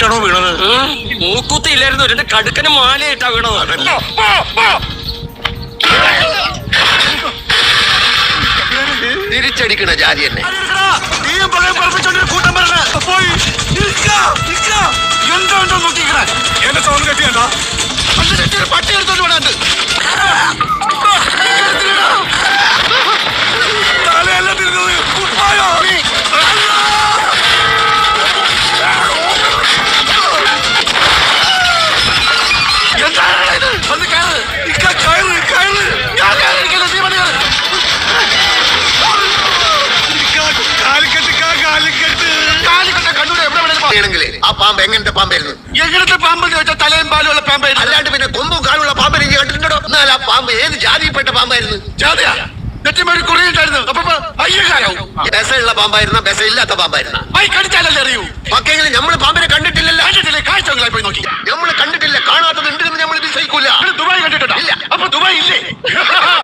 മൂക്കുത്തിയിട്ടാണോ വീണത്? മൂക്കുത്തി ഇല്ലായിരുന്നു, എന്റെ കടുക്കന് മാലയിട്ടാ വീണത്. തിരിച്ചടിക്കണ ജാതി തന്നെ. കൂട്ടം എന്തോ നോക്കിക്കണ എന്റെ സൗണ്ട് കെട്ടിയണ്ട പട്ടി എടുത്തോണ്ട് വേണുണ്ട്. തലയല്ല തിരുന്നത് കുപ്പായോ? എന്താണ് ഇത്? വന്ന് കയറ് കയറ് കയറ്. ഞാൻ കയറിയിരിക്കല്ലോ, നീ വന്ന് കയറ്. ആ പാമ്പ് എങ്ങനത്തെ പാമ്പായിരുന്നു? എങ്ങനത്തെ പാമ്പെന്ന് ചോദിച്ചാൽ തലയും പാലുള്ള പാമ്പായിരുന്നു. അല്ലാണ്ട് പിന്നെ കൊമ്പും കാലുള്ള പാമ്പിനെ കണ്ടിട്ടുണ്ടോ? എന്നാൽ ആ പാമ്പ് ഏത് ജാതിയിൽപ്പെട്ട പാമ്പായിരുന്നു? ജാതിയാ നെറ്റിമേടി കുറിയിട്ടായിരുന്നു. അപ്പൊ അയ്യക്കാരാവും. ബെസയുള്ള പാമ്പായിരുന്ന ബെസ ഇല്ലാത്ത പാമ്പായിരുന്ന കടിച്ചാലല്ലേ അറിയൂ. ഒക്കെ നമ്മള് പാമ്പിനെ